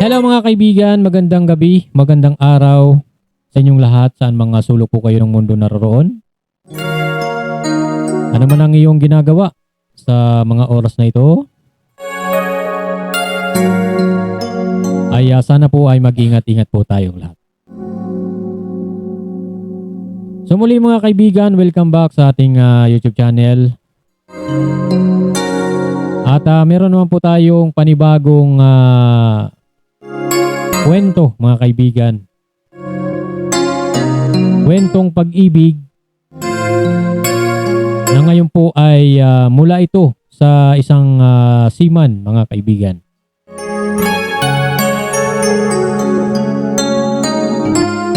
Hello mga kaibigan, magandang gabi, magandang araw sa inyong lahat saan mga sulok po kayo ng mundo naroroon. Ano man ang iyong ginagawa sa mga oras na ito, ay sana po ay mag-ingat-ingat po tayong lahat. So muli mga kaibigan, welcome back sa ating YouTube channel. At meron naman po tayong panibagong kwento mga kaibigan. Kwentong pag-ibig na ngayon po ay mula ito sa isang seaman mga kaibigan.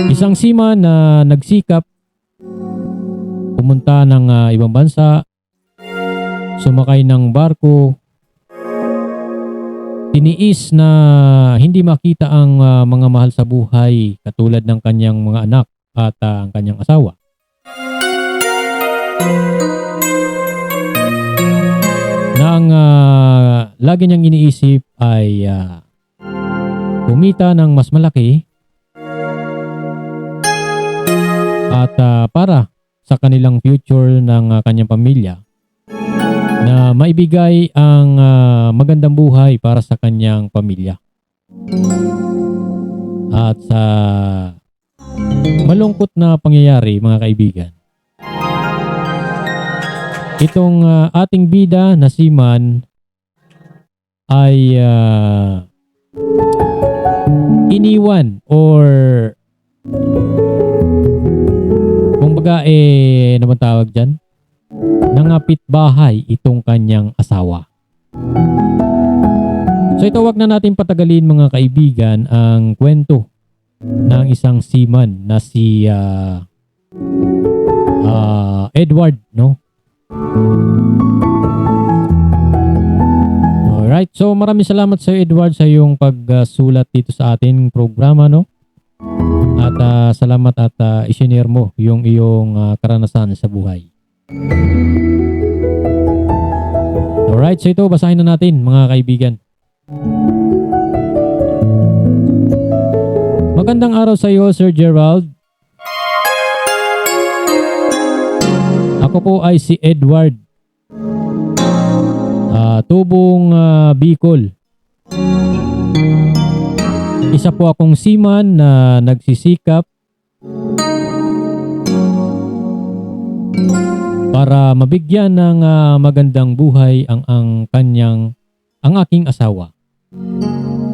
Isang seaman na nagsikap pumunta ng ibang bansa, sumakay ng barko, tiniis na hindi makita ang mga mahal sa buhay katulad ng kanyang mga anak at ang kanyang asawa. Na ang lagi niyang iniisip ay kumita ng mas malaki at para sa kanilang future ng kanyang pamilya, na maibigay ang magandang buhay para sa kanyang pamilya. At sa malungkot na pangyayari mga kaibigan, itong ating bida na seaman ay iniwan or kumbaga ano bang tawag dyan? Nangapit bahay itong kanyang asawa. So ito, wag na natin patagalin mga kaibigan ang kwento ng isang seaman na si Edward, no? Alright, so maraming salamat sa Edward sa iyong pagsulat dito sa ating programa, no? At salamat at isinare mo yung iyong karanasan sa buhay. Alright, so ito basahin na natin mga kaibigan. Magandang araw sa iyo, Sir Gerald. Ako po ay si Edward, tubong Bicol. Isa po akong seaman na nagsisikap para mabigyan ng magandang buhay ang aking asawa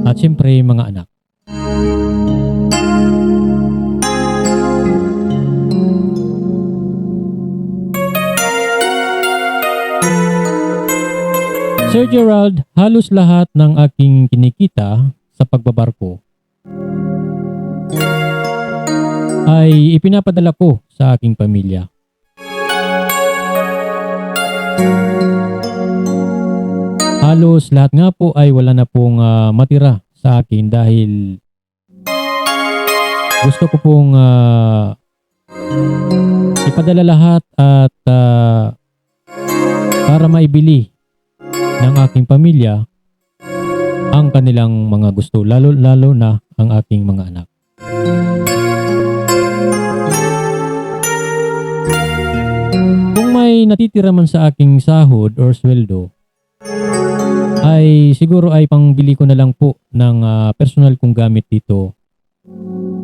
at siyempre mga anak. Sir Gerald, halos lahat ng aking kinikita sa pagbabarko ay ipinapadala ko sa aking pamilya. Halos lahat nga po ay wala na pong matira sa akin dahil gusto ko pong ipadala lahat at para maibili ng aking pamilya ang kanilang mga gusto, lalo na ang aking mga anak. Kung may natitira man sa aking sahod or sweldo, ay siguro ay pangbili ko na lang po ng personal kong gamit dito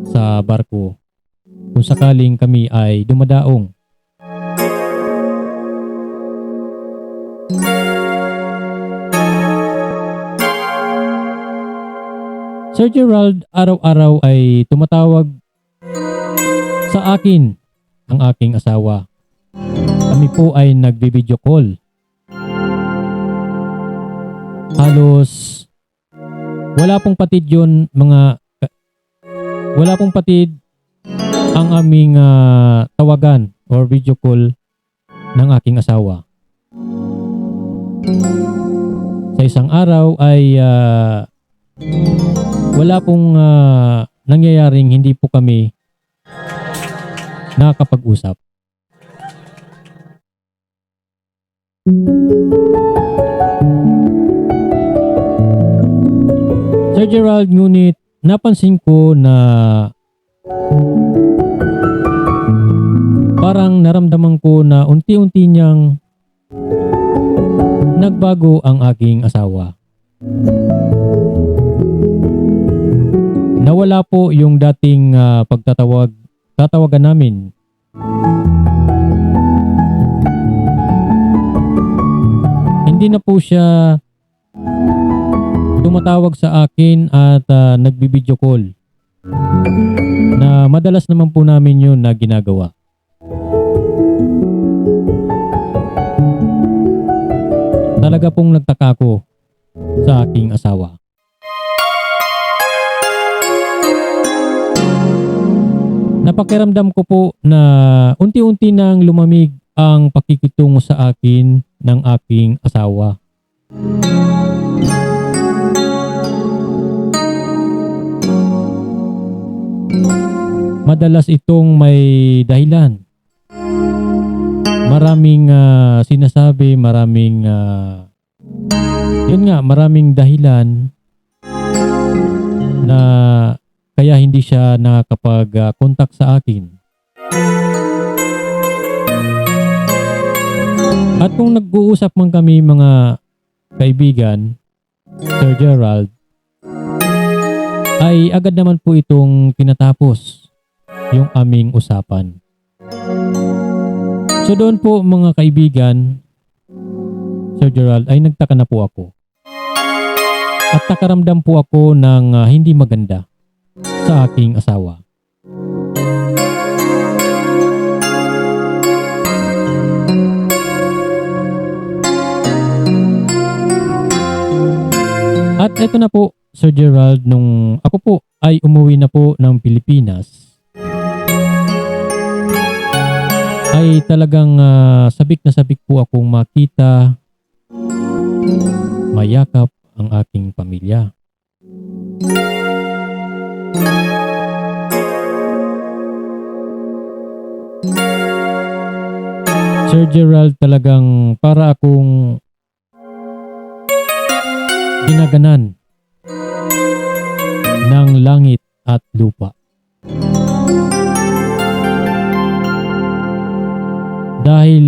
sa barko kung sakaling kami ay dumadaong. Sir Gerald, araw-araw ay tumatawag sa akin ang aking asawa. Kami po ay nagbi-video call. Halos wala pong patid yun wala pong patid ang aming tawagan or video call ng aking asawa. Sa isang araw ay wala pong nangyayaring hindi po kami nakakapag-usap. Sir Sir Gerald, ngunit napansin ko na parang naramdaman ko na unti-unti niyang nagbago ang aking asawa. Nawala po yung dating tatawagan namin. Hindi na po siya tumatawag sa akin at nagbibideo call. Na madalas naman po namin yun na ginagawa. Talaga pong nagtaka ako sa aking asawa. Napakiramdam ko po na unti-unti nang lumamig ang pakikitungo sa akin ng aking asawa. Madalas itong may dahilan. Maraming sinasabi, maraming dahilan na kaya hindi siya nakakapag-contact sa akin. At kung nag-uusap man kami mga kaibigan, Sir Gerald, ay agad naman po itong tinatapos yung aming usapan. So doon po mga kaibigan, Sir Gerald, ay nagtaka na po ako. At nakaramdam po ako ng hindi maganda sa aking asawa. At eto na po, Sir Gerald, nung ako po ay umuwi na po ng Pilipinas, ay talagang sabik na sabik po akong makita, mayakap ang aking pamilya. Sir Gerald, talagang para akong ginaganan ng langit at lupa. Dahil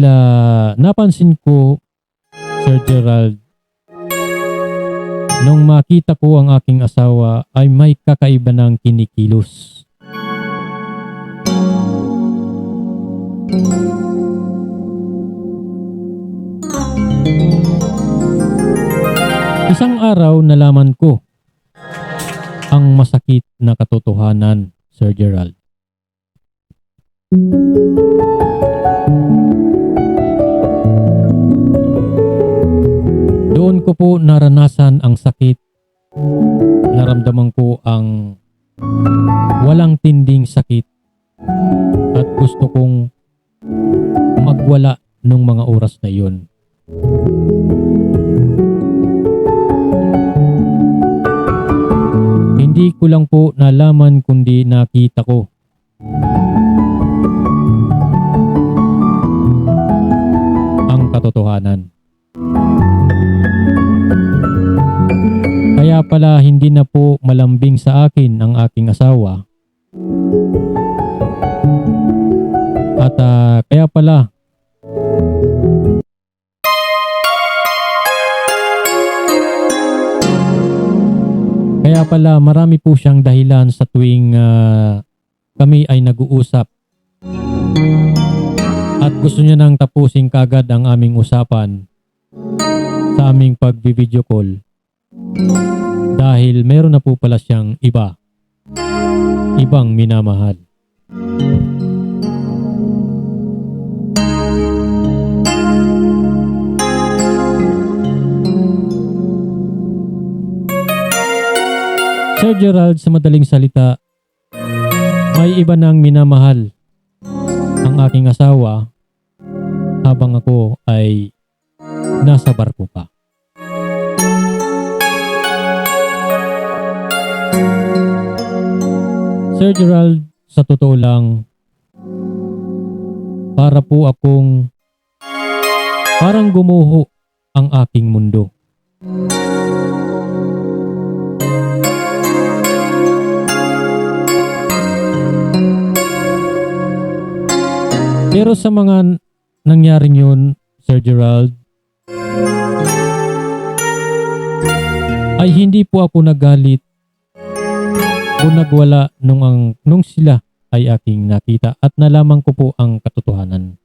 napansin ko, Sir Gerald, nung makita ko ang aking asawa ay may kakaiba ng kinikilos. Isang araw nalaman ko ang masakit na katotohanan, Sir Gerald. Doon ko po naranasan ang sakit. Naramdaman ko ang walang tinding sakit at gusto kong magwala nung mga oras na yun. Hindi ko lang po nalaman kundi nakita ko. Ang katotohanan. Kaya pala hindi na po malambing sa akin ang aking asawa. At kaya pala marami po siyang dahilan sa tuwing kami ay nag-uusap. At gusto niya nang tapusin kagad ang aming usapan sa aming pag-video call. Dahil meron na po pala siyang ibang minamahal. Sir Gerald, sa madaling salita, may iba nang minamahal ang aking asawa habang ako ay nasa barko pa. Sir Gerald, sa totoo lang, para po akong parang gumuho ang aking mundo. Pero sa mga nangyaring yun, Sir Gerald, ay hindi po ako nagalit o nagwala nung sila ay aking nakita at nalaman ko po ang katotohanan.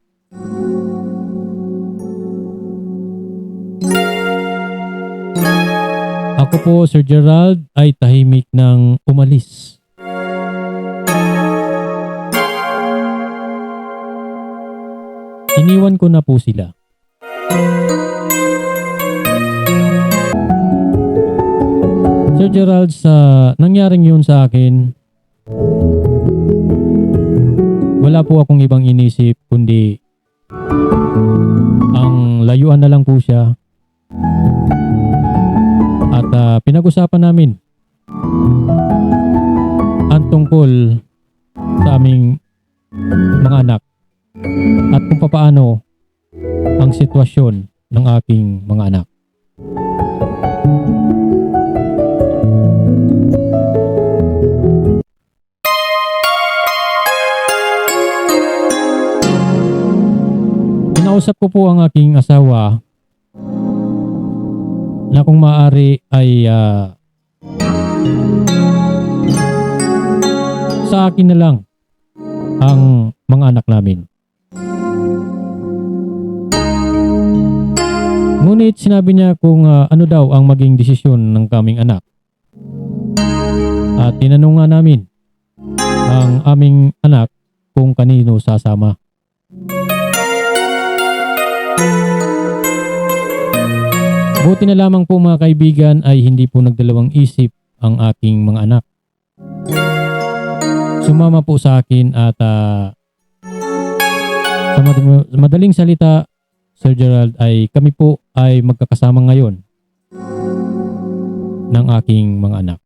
Ako po, Sir Gerald, ay tahimik nang umalis. Iniwan ko na po sila. Sir Gerald, sa nangyaring yun sa akin, wala po akong ibang inisip kundi ang layuan na lang po siya. At pinag-usapan namin ang tungkol sa aming mga anak at kung papaano ang sitwasyon ng aking mga anak. Kinausap ko po ang aking asawa na kung maaari ay sa akin na lang ang mga anak namin. Ngunit sinabi niya kung ano daw ang maging desisyon ng kaming anak. At tinanong nga namin ang aming anak kung kanino sasama. Buti na lamang po mga kaibigan ay hindi po nagdalawang isip ang aking mga anak. Sumama po sa akin at sa madaling salita, Sir Gerald, ay kami po ay magkakasama ngayon ng aking mga anak.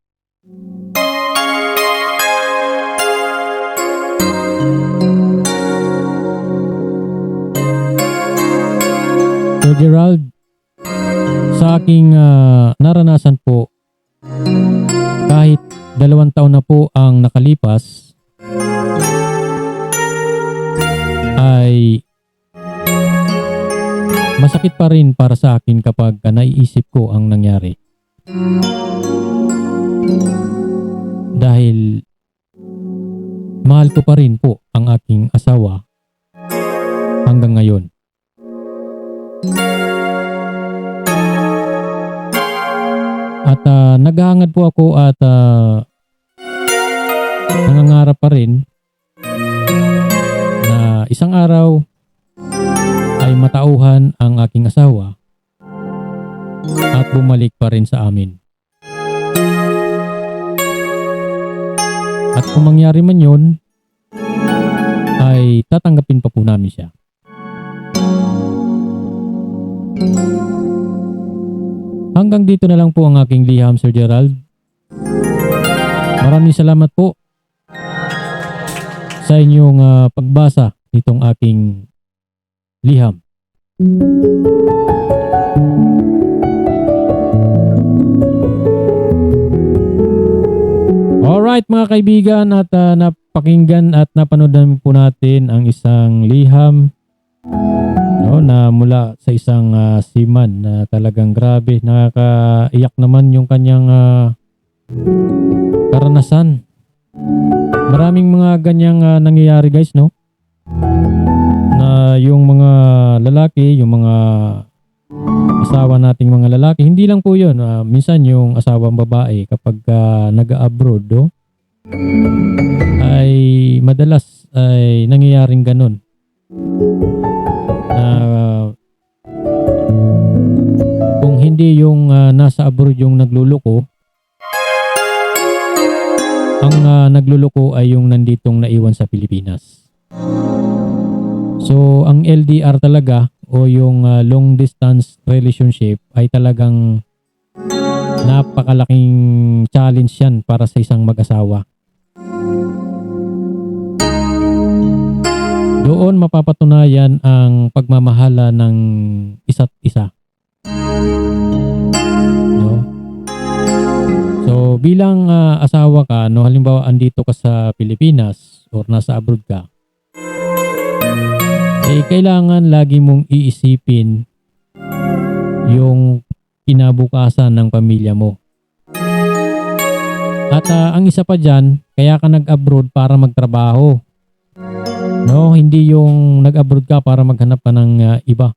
Sir Gerald, sa aking naranasan po, kahit 2 taon na po ang nakalipas, ay masakit pa rin para sa akin kapag naiisip ko ang nangyari. Dahil mahal ko pa rin po ang aking asawa hanggang ngayon. At naghahangad po ako at nangangarap pa rin na isang araw ay matauhan ang aking asawa at bumalik pa rin sa amin. At kung mangyari man yun, ay tatanggapin pa po namin siya. Hanggang dito na lang po ang aking liham, Sir Gerald. Maraming salamat po sa inyong pagbasa nitong aking liham. Alright mga kaibigan, at napakinggan at napanood po natin ang isang liham na mula sa isang seaman na talagang grabe, nakakaiyak naman yung kanyang karanasan. Maraming mga ganyang nangyayari guys, no? Na yung mga lalaki, yung mga asawa nating mga lalaki, hindi lang po yun, minsan yung asawang babae kapag nag-abroad, ay madalas ay nangyayaring ganun. Kung hindi yung nasa abroad yung nagluloko, ang nagluloko ay yung nanditong naiwan sa Pilipinas. So ang LDR talaga o yung long distance relationship ay talagang napakalaking challenge yan para sa isang mag-asawa. Doon mapapatunayan ang pagmamahala ng isa't isa. No? So bilang asawa ka, halimbawa andito ka sa Pilipinas or nasa abroad ka, eh kailangan lagi mong iisipin yung kinabukasan ng pamilya mo. At ang isa pa dyan, kaya ka nag-abroad para magtrabaho. No, hindi yung nag-abroad ka para maghanap ka ng iba.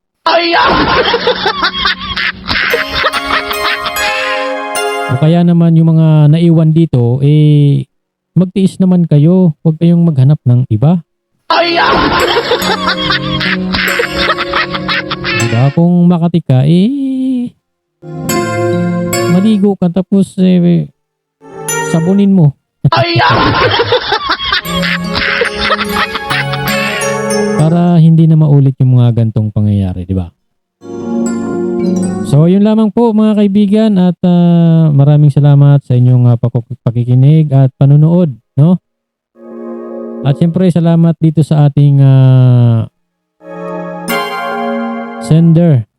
O kaya naman yung mga naiwan dito, eh magtiis naman kayo. Huwag kayong maghanap ng iba. Diba? Kung Makati ka, eh maligo ka tapos sabunin mo. Para hindi na maulit yung mga gantong pangyayari, di ba? So, yun lamang po mga kaibigan at maraming salamat sa inyong pakikinig at panunood, no? At siyempre salamat dito sa ating sender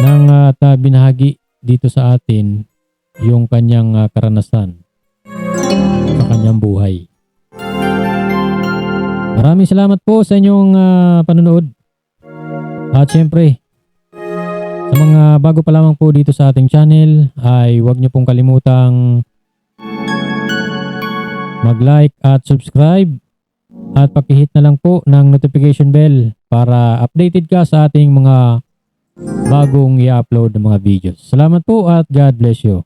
ng binahagi dito sa atin yung kanyang karanasan sa kanyang buhay. Maraming salamat po sa inyong panunood. At siyempre, sa mga bago pa lamang po dito sa ating channel ay huwag niyo pong kalimutang mag-like at subscribe at pakihit na lang po ng notification bell para updated ka sa ating mga bagong i-upload ng mga videos. Salamat po at God bless you.